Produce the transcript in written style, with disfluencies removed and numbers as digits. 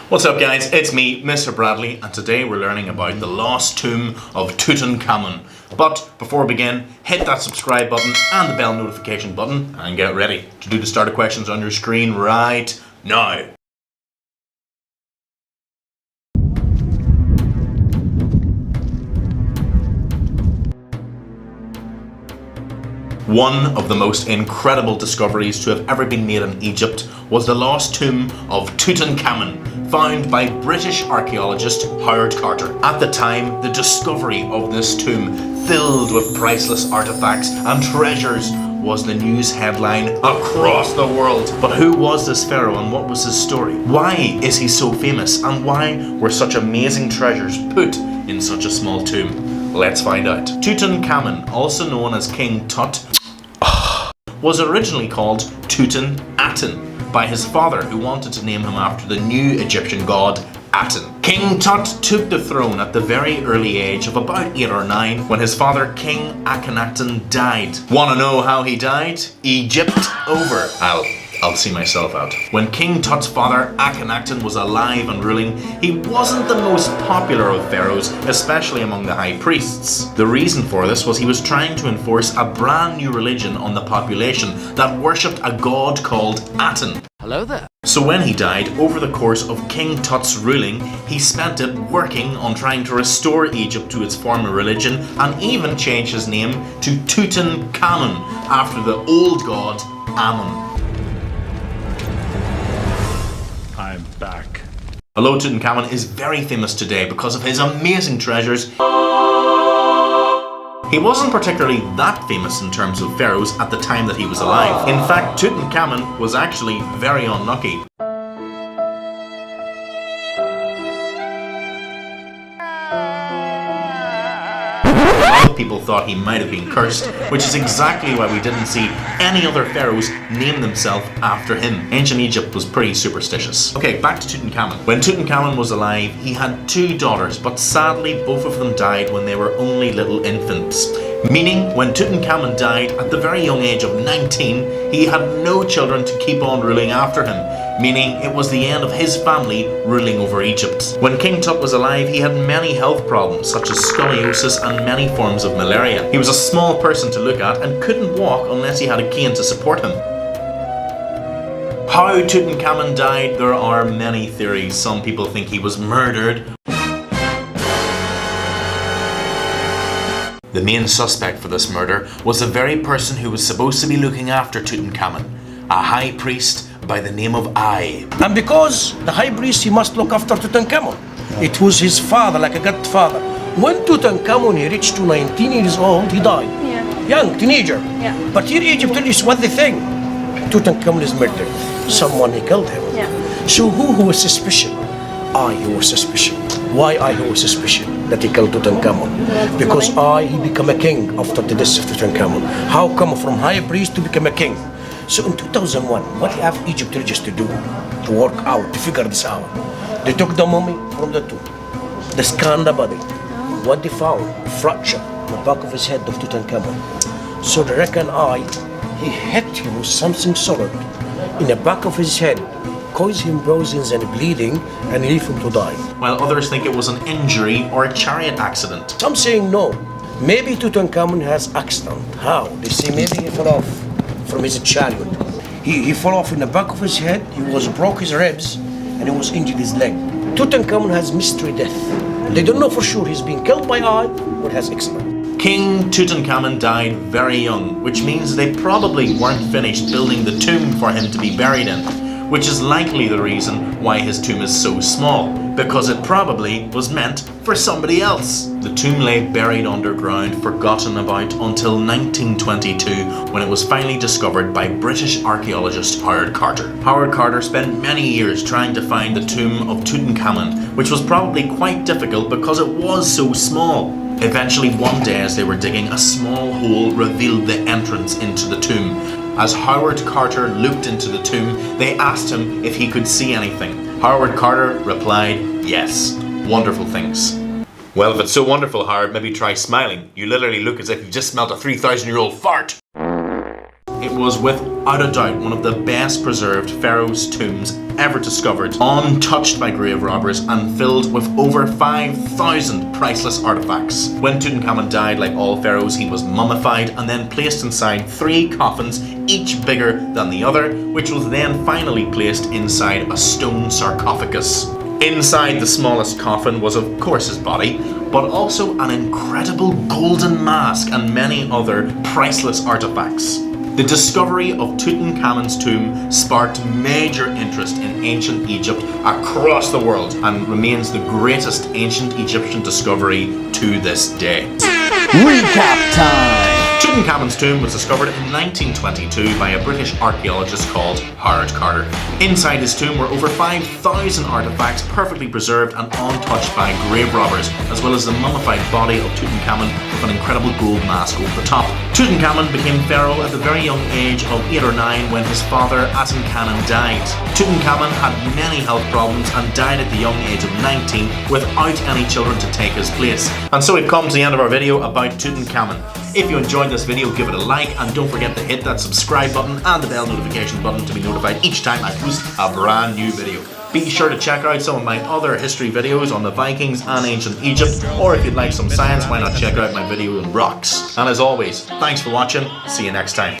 What's up guys, it's me, Mr. Bradley, and today we're learning about the lost tomb of Tutankhamun. But before we begin, hit that subscribe button and the bell notification button and get ready to do the starter questions on your screen right now. One of the most incredible discoveries to have ever been made in Egypt was the lost tomb of Tutankhamen, found by British archaeologist Howard Carter. At the time, the discovery of this tomb, filled with priceless artifacts and treasures, was the news headline across the world. But who was this pharaoh and what was his story? Why is he so famous and why were such amazing treasures put in such a small tomb? Let's find out. Tutankhamen, also known as King Tut, was originally called Tutankhaten by his father, who wanted to name him after the new Egyptian god Aten. King Tut took the throne at the very early age of about 8 or 9 when his father King Akhenaten died. Wanna know how he died? Egypt over. I'll see myself out. When King Tut's father Akhenaten was alive and ruling, he wasn't the most popular of pharaohs, especially among the high priests. The reason for this was he was trying to enforce a brand new religion on the population that worshipped a god called Aten. Hello there. So when he died, over the course of King Tut's ruling, he spent it working on trying to restore Egypt to its former religion and even change his name to Tutankhamen after the old god Amun. I'm back. Although Tutankhamen is very famous today because of his amazing treasures, he wasn't particularly that famous in terms of pharaohs at the time that he was alive. In fact, Tutankhamen was actually very unlucky. People thought he might have been cursed, which is exactly why we didn't see any other pharaohs name themselves after him. Ancient Egypt was pretty superstitious. Okay, back to Tutankhamen. When Tutankhamen was alive, he had 2 daughters, but sadly both of them died when they were only little infants. Meaning, when Tutankhamen died at the very young age of 19, he had no children to keep on ruling after him, meaning it was the end of his family ruling over Egypt. When King Tut was alive, he had many health problems, such as scoliosis and many forms of malaria. He was a small person to look at and couldn't walk unless he had a cane to support him. How Tutankhamen died, there are many theories. Some people think he was murdered. The main suspect for this murder was the very person who was supposed to be looking after Tutankhamen, a high priest by the name of And because the high priest, he must look after Tutankhamun. It was his father, like a godfather. When Tutankhamun he reached to 19 years old, he died. Young, teenager. But here Egypt is what they think. Tutankhamun is murdered. Someone he killed him. So who was suspicious? Who was suspicious. Why who was suspicious that he killed Tutankhamun? Because he became a king after the death of Tutankhamun. How come from high priest to become a king? So in 2001, what have Egypt religious to do to work out, to figure this out? They took the mummy from the tomb, they scanned the body. What they found? Fracture in the back of his head of Tutankhamun. So they reckon he hit him with something solid in the back of his head, caused him bruises and bleeding, and left him to die. While others think it was an injury or a chariot accident. Some saying no. Maybe Tutankhamun has accident. How? They say maybe he fell off from his chariot. He fell off in the back of his head, he broke his ribs, and he was injured his leg. Tutankhamun has mystery death. They don't know for sure he's been killed by or has accident. King Tutankhamen died very young, which means they probably weren't finished building the tomb for him to be buried in, which is likely the reason why his tomb is so small, because it probably was meant for somebody else. The tomb lay buried underground, forgotten about until 1922, when it was finally discovered by British archaeologist Howard Carter. Howard Carter spent many years trying to find the tomb of Tutankhamen, which was probably quite difficult because it was so small. Eventually, one day as they were digging, a small hole revealed the entrance into the tomb. As Howard Carter looked into the tomb, they asked him if he could see anything. Howard Carter replied, yes, wonderful things. Well, if it's so wonderful, Howard, maybe try smiling. You literally look as if you've just smelled a 3,000-year-old fart. It was without a doubt one of the best preserved pharaoh's tombs ever discovered, untouched by grave robbers and filled with over 5,000 priceless artifacts. When Tutankhamun died, like all pharaohs, he was mummified and then placed inside 3 coffins, each bigger than the other, which was then finally placed inside a stone sarcophagus. Inside the smallest coffin was of course his body, but also an incredible golden mask and many other priceless artifacts. The discovery of Tutankhamun's tomb sparked major interest in ancient Egypt across the world and remains the greatest ancient Egyptian discovery to this day. Recap time! Tutankhamun's tomb was discovered in 1922 by a British archaeologist called Howard Carter. Inside his tomb were over 5,000 artifacts perfectly preserved and untouched by grave robbers, as well as the mummified body of Tutankhamun with an incredible gold mask over the top. Tutankhamun became pharaoh at the very young age of 8 or 9 when his father Atenism died. Tutankhamun had many health problems and died at the young age of 19 without any children to take his place. And so we've come to the end of our video about Tutankhamun. If you enjoyed this video, give it a like and don't forget to hit that subscribe button and the bell notification button to be notified each time I post a brand new video. Be sure to check out some of my other history videos on the Vikings and ancient Egypt, or if you'd like some science, why not check out my video on rocks. And as always, thanks for watching, see you next time.